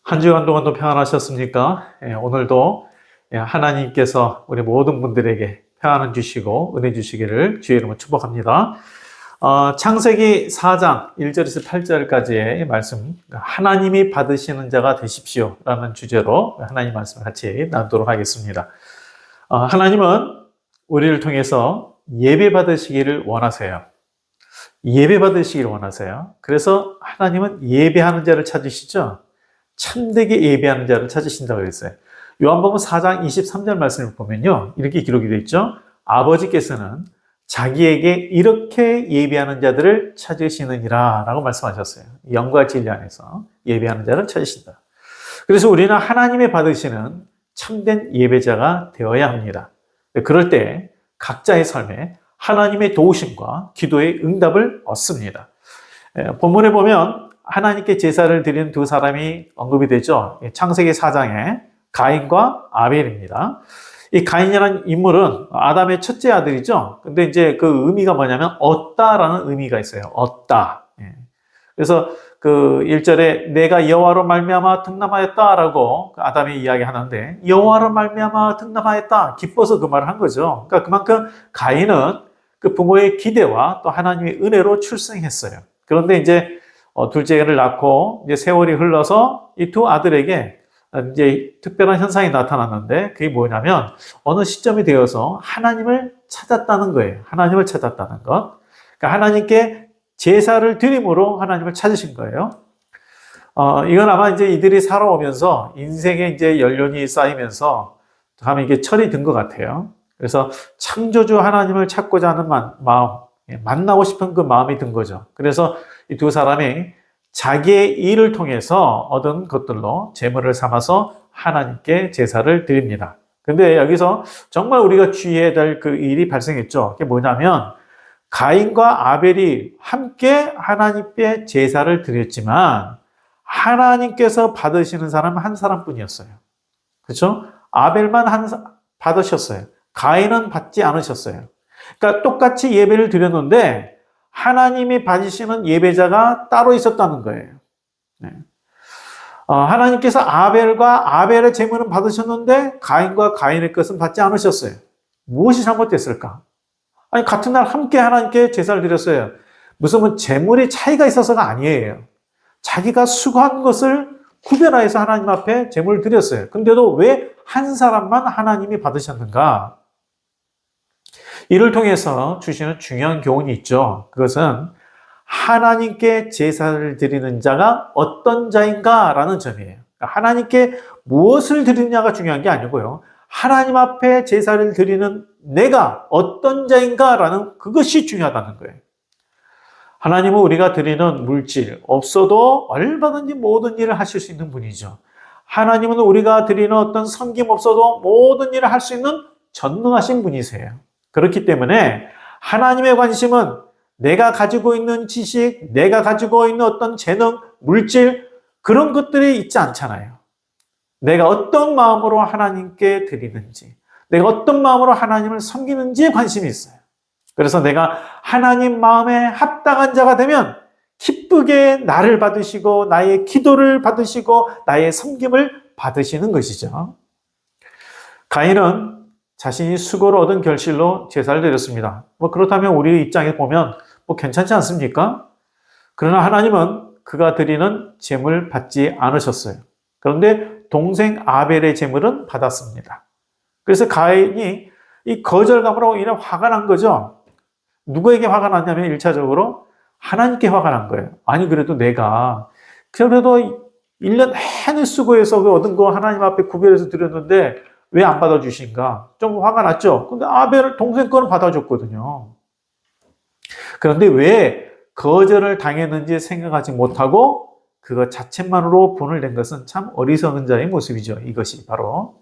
한 주간 동안도 평안하셨습니까? 오늘도 하나님께서 우리 모든 분들에게 평안을 주시고 은혜 주시기를 주의 이름으로 축복합니다. 창세기 4장 1절에서 8절까지의 말씀, 하나님이 받으시는 자가 되십시오 라는 주제로 하나님 말씀을 같이 나누도록 하겠습니다. 하나님은 우리를 통해서 예배 받으시기를 원하세요. 예배 받으시기를 원하세요. 그래서 하나님은 예배하는 자를 찾으시죠. 참되게 예배하는 자를 찾으신다고 했어요. 요한복음 4장 23절 말씀을 보면요, 이렇게 기록이 되어 있죠. 아버지께서는 자기에게 이렇게 예배하는 자들을 찾으시느니라 라고 말씀하셨어요. 영과 진리 안에서 예배하는 자를 찾으신다. 그래서 우리는 하나님의 받으시는 참된 예배자가 되어야 합니다. 그럴 때 각자의 삶에 하나님의 도우심과 기도의 응답을 얻습니다. 본문에 보면 하나님께 제사를 드리는 두 사람이 언급이 되죠. 창세기 4장에 가인과 아벨입니다. 이 가인이라는 인물은 아담의 첫째 아들이죠. 근데 이제 그 의미가 뭐냐면 얻다라는 의미가 있어요. 얻다. 그래서 그 1절에 내가 여호와로 말미암아 득남하였다라고 아담이 이야기하는데, 여호와로 말미암아 득남하였다, 기뻐서 그 말을 한 거죠. 그러니까 그만큼 가인은 그 부모의 기대와 또 하나님의 은혜로 출생했어요. 그런데 이제 둘째를 낳고 이제 세월이 흘러서 이 두 아들에게 이제 특별한 현상이 나타났는데, 그게 뭐냐면 어느 시점이 되어서 하나님을 찾았다는 거예요. 하나님을 찾았다는 것. 그러니까 하나님께 제사를 드림으로 하나님을 찾으신 거예요. 이건 아마 이제 이들이 살아오면서 인생에 이제 연륜이 쌓이면서 하면 이게 철이 든 것 같아요. 그래서 창조주 하나님을 찾고자 하는 마음, 만나고 싶은 그 마음이 든 거죠. 그래서 이 두 사람이 자기의 일을 통해서 얻은 것들로 제물을 삼아서 하나님께 제사를 드립니다. 근데 여기서 정말 우리가 주의해야 될 그 일이 발생했죠. 그게 뭐냐면 가인과 아벨이 함께 하나님께 제사를 드렸지만 하나님께서 받으시는 사람은 한 사람뿐이었어요. 그렇죠? 아벨만 받으셨어요. 가인은 받지 않으셨어요. 그러니까 똑같이 예배를 드렸는데 하나님이 받으시는 예배자가 따로 있었다는 거예요. 하나님께서 아벨과 아벨의 제물은 받으셨는데 가인과 가인의 것은 받지 않으셨어요. 무엇이 잘못됐을까? 아니, 같은 날 함께 하나님께 제사를 드렸어요. 무슨 제물의 차이가 있어서가 아니에요. 자기가 수고한 것을 구별하여서 하나님 앞에 제물을 드렸어요. 근데도 왜 한 사람만 하나님이 받으셨는가? 이를 통해서 주시는 중요한 교훈이 있죠. 그것은 하나님께 제사를 드리는 자가 어떤 자인가라는 점이에요. 하나님께 무엇을 드리느냐가 중요한 게 아니고요, 하나님 앞에 제사를 드리는 내가 어떤 자인가라는 그것이 중요하다는 거예요. 하나님은 우리가 드리는 물질 없어도 얼마든지 모든 일을 하실 수 있는 분이죠. 하나님은 우리가 드리는 어떤 섬김 없어도 모든 일을 할 수 있는 전능하신 분이세요. 그렇기 때문에 하나님의 관심은 내가 가지고 있는 지식, 내가 가지고 있는 어떤 재능, 물질, 그런 것들이 있지 않잖아요. 내가 어떤 마음으로 하나님께 드리는지, 내가 어떤 마음으로 하나님을 섬기는지에 관심이 있어요. 그래서 내가 하나님 마음에 합당한 자가 되면 기쁘게 나를 받으시고 나의 기도를 받으시고 나의 섬김을 받으시는 것이죠. 가인은 자신이 수고로 얻은 결실로 제사를 드렸습니다. 그렇다면 우리 입장에 보면 괜찮지 않습니까? 그러나 하나님은 그가 드리는 제물 받지 않으셨어요. 그런데 동생 아벨의 제물은 받았습니다. 그래서 가인이 이 거절감으로 인해 화가 난 거죠. 누구에게 화가 났냐면 1차적으로 하나님께 화가 난 거예요. 아니, 그래도 내가 그래도 1년 내내 수고해서 얻은 거 하나님 앞에 구별해서 드렸는데 왜 안 받아주신가? 좀 화가 났죠. 근데 아벨 동생 거는 받아줬거든요. 그런데 왜 거절을 당했는지 생각하지 못하고 그것 자체만으로 분을 낸 것은 참 어리석은 자의 모습이죠. 이것이 바로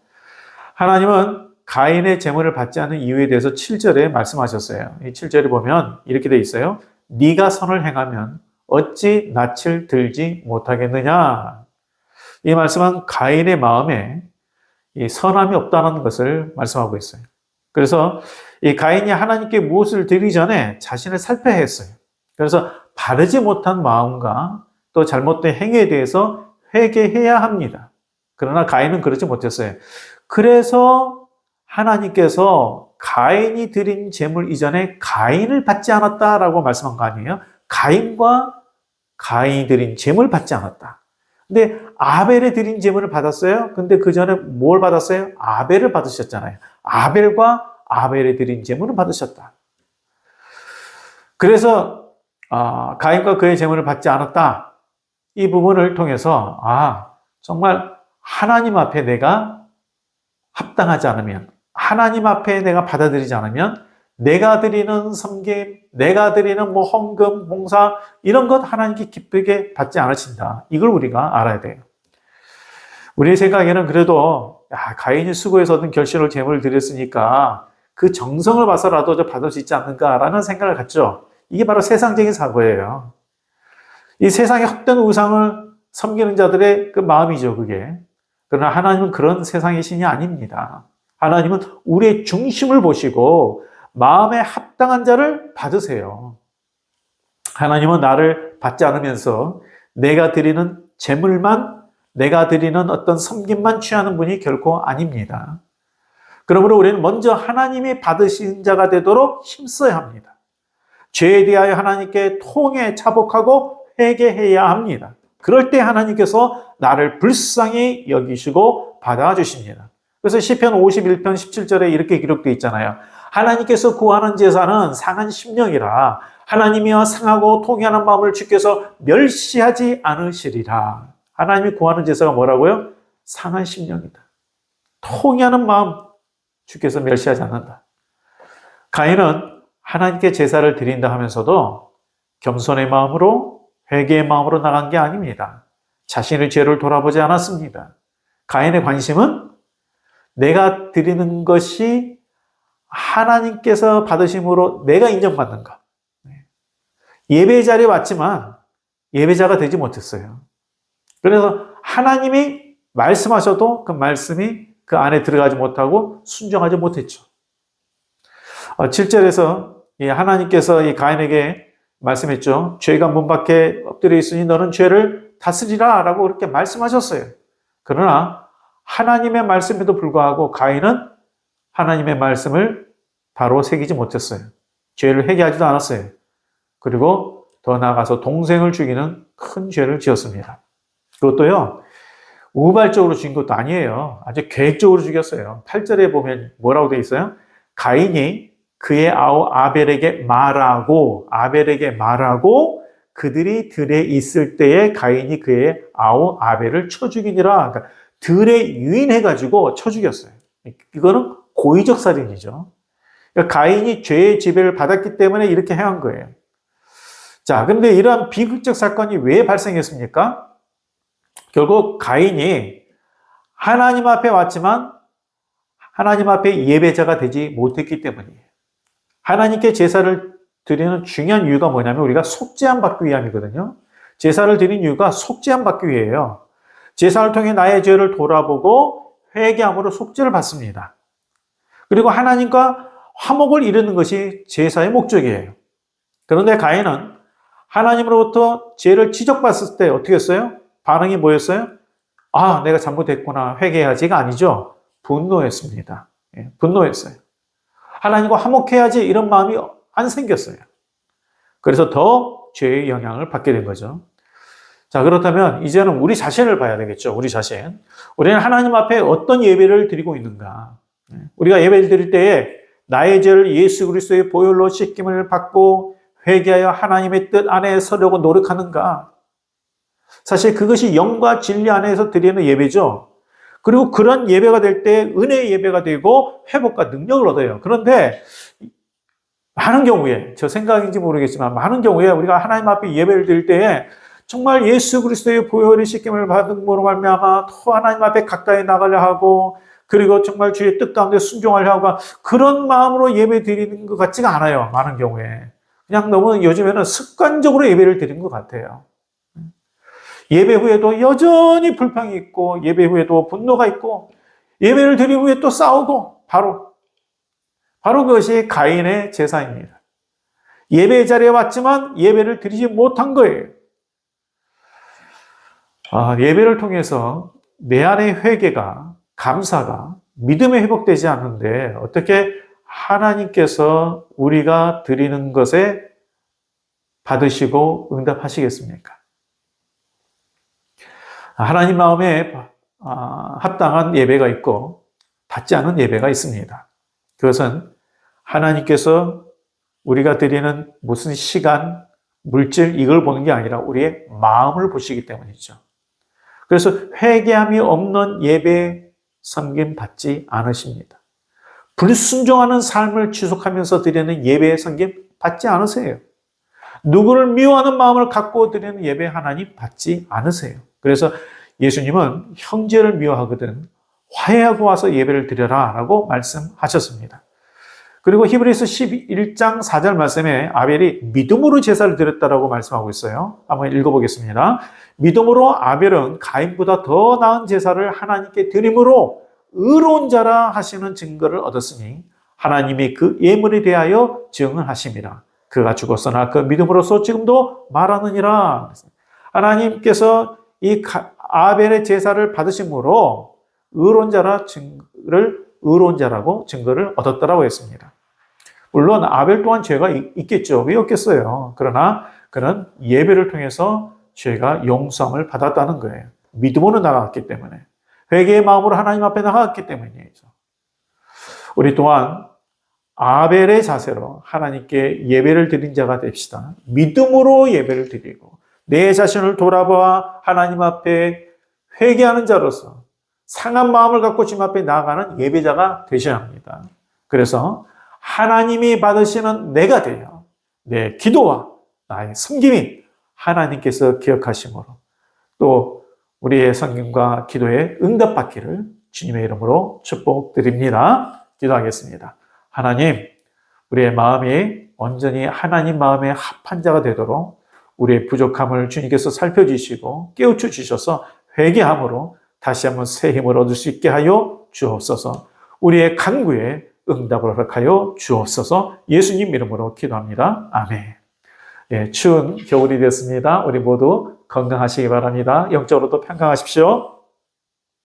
하나님은 가인의 제물을 받지 않은 이유에 대해서 7절에 말씀하셨어요. 이 7절에 보면 이렇게 돼 있어요. 네가 선을 행하면 어찌 낯을 들지 못하겠느냐. 이 말씀은 가인의 마음에 이 선함이 없다는 것을 말씀하고 있어요. 그래서 이 가인이 하나님께 무엇을 드리기 전에 자신을 살펴야 했어요. 그래서 바르지 못한 마음과 또 잘못된 행위에 대해서 회개해야 합니다. 그러나 가인은 그렇지 못했어요. 그래서 하나님께서 가인이 드린 제물 이전에 가인을 받지 않았다라고 말씀한 거 아니에요? 가인이 드린 제물 받지 않았다. 근데 아벨에 드린 제물을 받았어요. 근데 그 전에 뭘 받았어요? 아벨을 받으셨잖아요. 아벨과 아벨에 드린 제물을 받으셨다. 그래서 가인과 그의 제물을 받지 않았다. 이 부분을 통해서 정말 하나님 앞에 내가 합당하지 않으면, 하나님 앞에 내가 받아들이지 않으면 내가 드리는 섬김, 내가 드리는 헌금, 봉사 이런 것 하나님께 기쁘게 받지 않으신다. 이걸 우리가 알아야 돼요. 우리의 생각에는 그래도 가인이 수고해서 얻은 결실을 제물을 드렸으니까 그 정성을 봐서라도 받을 수 있지 않는가라는 생각을 갖죠. 이게 바로 세상적인 사고예요. 이 세상의 헛된 우상을 섬기는 자들의 그 마음이죠, 그게. 그러나 하나님은 그런 세상의 신이 아닙니다. 하나님은 우리의 중심을 보시고 마음에 합당한 자를 받으세요. 하나님은 나를 받지 않으면서 내가 드리는 제물만, 내가 드리는 어떤 섬김만 취하는 분이 결코 아닙니다. 그러므로 우리는 먼저 하나님이 받으신 자가 되도록 힘써야 합니다. 죄에 대하여 하나님께 통해 자복하고 회개해야 합니다. 그럴 때 하나님께서 나를 불쌍히 여기시고 받아주십니다. 그래서 시편 51편 17절에 이렇게 기록되어 있잖아요. 하나님께서 구하는 제사는 상한 심령이라 하나님이여 상하고 통회하는 마음을 주께서 멸시하지 않으시리라. 하나님이 구하는 제사가 뭐라고요? 상한 심령이다. 통회하는 마음 주께서 멸시하지 않는다. 가인은 하나님께 제사를 드린다 하면서도 겸손의 마음으로 회개의 마음으로 나간 게 아닙니다. 자신의 죄를 돌아보지 않았습니다. 가인의 관심은 내가 드리는 것이 하나님께서 받으심으로 내가 인정받는가. 예배 자리에 왔지만 예배자가 되지 못했어요. 그래서 하나님이 말씀하셔도 그 말씀이 그 안에 들어가지 못하고 순종하지 못했죠. 7절에서 하나님께서 이 가인에게 말씀했죠. 죄가 문 밖에 엎드려 있으니 너는 죄를 다스리라 라고 그렇게 말씀하셨어요. 그러나 하나님의 말씀에도 불구하고 가인은 하나님의 말씀을 바로 새기지 못했어요. 죄를 회개하지도 않았어요. 그리고 더 나아가서 동생을 죽이는 큰 죄를 지었습니다. 그것도요, 우발적으로 죽인 것도 아니에요. 아주 계획적으로 죽였어요. 8절에 보면 뭐라고 되어 있어요? 가인이 그의 아우 아벨에게 말하고 그들이 들에 있을 때에 가인이 그의 아우 아벨을 쳐 죽이니라. 그러니까 들에 유인해가지고 쳐 죽였어요. 이거는 고의적 살인이죠. 그러니까 가인이 죄의 지배를 받았기 때문에 이렇게 행한 거예요. 자, 근데 이러한 비극적 사건이 왜 발생했습니까? 결국 가인이 하나님 앞에 왔지만 하나님 앞에 예배자가 되지 못했기 때문이에요. 하나님께 제사를 드리는 중요한 이유가 뭐냐면 우리가 속죄함 받기 위함이거든요. 제사를 드리는 이유가 속죄함 받기 위해요. 제사를 통해 나의 죄를 돌아보고 회개함으로 속죄를 받습니다. 그리고 하나님과 화목을 이루는 것이 제사의 목적이에요. 그런데 가인은 하나님으로부터 죄를 지적받았을 때 어떻게 했어요? 반응이 뭐였어요? 내가 잘못했구나, 회개해야지가 아니죠. 분노했습니다. 분노했어요. 하나님과 화목해야지 이런 마음이 안 생겼어요. 그래서 더 죄의 영향을 받게 된 거죠. 자, 그렇다면 이제는 우리 자신을 봐야 되겠죠. 우리 자신. 우리는 하나님 앞에 어떤 예배를 드리고 있는가? 우리가 예배를 드릴 때에 나의 죄를 예수 그리스도의 보혈로 씻김을 받고 회개하여 하나님의 뜻 안에 서려고 노력하는가? 사실 그것이 영과 진리 안에서 드리는 예배죠. 그리고 그런 예배가 될 때 은혜의 예배가 되고 회복과 능력을 얻어요. 그런데 많은 경우에, 저 생각인지 모르겠지만 많은 경우에 우리가 하나님 앞에 예배를 드릴 때에 정말 예수 그리스도의 보혈의 씻김을 받은 거로 말미암아 더 하나님 앞에 가까이 나가려 하고 그리고 정말 주의 뜻 가운데 순종하려 하고 그런 마음으로 예배 드리는 것 같지가 않아요. 많은 경우에. 그냥 너무 요즘에는 습관적으로 예배를 드리는 것 같아요. 예배 후에도 여전히 불평이 있고 예배 후에도 분노가 있고 예배를 드린 후에 또 싸우고 바로 그것이 가인의 제사입니다. 예배 자리에 왔지만 예배를 드리지 못한 거예요. 예배를 통해서 내 안의 회개가, 감사가, 믿음이 회복되지 않는데 어떻게 하나님께서 우리가 드리는 것에 받으시고 응답하시겠습니까? 하나님 마음에 합당한 예배가 있고 받지 않은 예배가 있습니다. 그것은 하나님께서 우리가 드리는 무슨 시간, 물질 이걸 보는 게 아니라 우리의 마음을 보시기 때문이죠. 그래서 회개함이 없는 예배 섬김 받지 않으십니다. 불순종하는 삶을 지속하면서 드리는 예배 섬김 받지 않으세요. 누구를 미워하는 마음을 갖고 드리는 예배 하나님 받지 않으세요. 그래서 예수님은 형제를 미워하거든 화해하고 와서 예배를 드려라 라고 말씀하셨습니다. 그리고 히브리서 11장 4절 말씀에 아벨이 믿음으로 제사를 드렸다라고 말씀하고 있어요. 한번 읽어보겠습니다. 믿음으로 아벨은 가인보다 더 나은 제사를 하나님께 드림으로 의로운 자라 하시는 증거를 얻었으니 하나님이 그 예물에 대하여 증언하심이라. 그가 죽었으나 그 믿음으로써 지금도 말하느니라. 하나님께서 이 아벨의 제사를 받으심으로 의로운 자라고 증거를 얻었다라고 했습니다. 물론 아벨 또한 죄가 있겠죠. 왜 없겠어요? 그러나 그는 예배를 통해서 죄가 용서함을 받았다는 거예요. 믿음으로 나아갔기 때문에. 회개의 마음으로 하나님 앞에 나아갔기 때문이죠. 우리 또한 아벨의 자세로 하나님께 예배를 드린 자가 됩시다. 믿음으로 예배를 드리고 내 자신을 돌아보아 하나님 앞에 회개하는 자로서 상한 마음을 갖고 주님 앞에 나아가는 예배자가 되셔야 합니다. 그래서 하나님이 받으시는 내가 되어 내 기도와 나의 섬김이 하나님께서 기억하심으로 또 우리의 섬김과 기도에 응답받기를 주님의 이름으로 축복드립니다. 기도하겠습니다. 하나님, 우리의 마음이 온전히 하나님 마음에 합한 자가 되도록 우리의 부족함을 주님께서 살펴주시고 깨우쳐 주셔서 회개함으로 다시 한번 새 힘을 얻을 수 있게 하여 주옵소서. 우리의 간구에 응답을 허락하여 주옵소서. 예수님 이름으로 기도합니다. 아멘. 추운 겨울이 됐습니다. 우리 모두 건강하시기 바랍니다. 영적으로도 평강하십시오.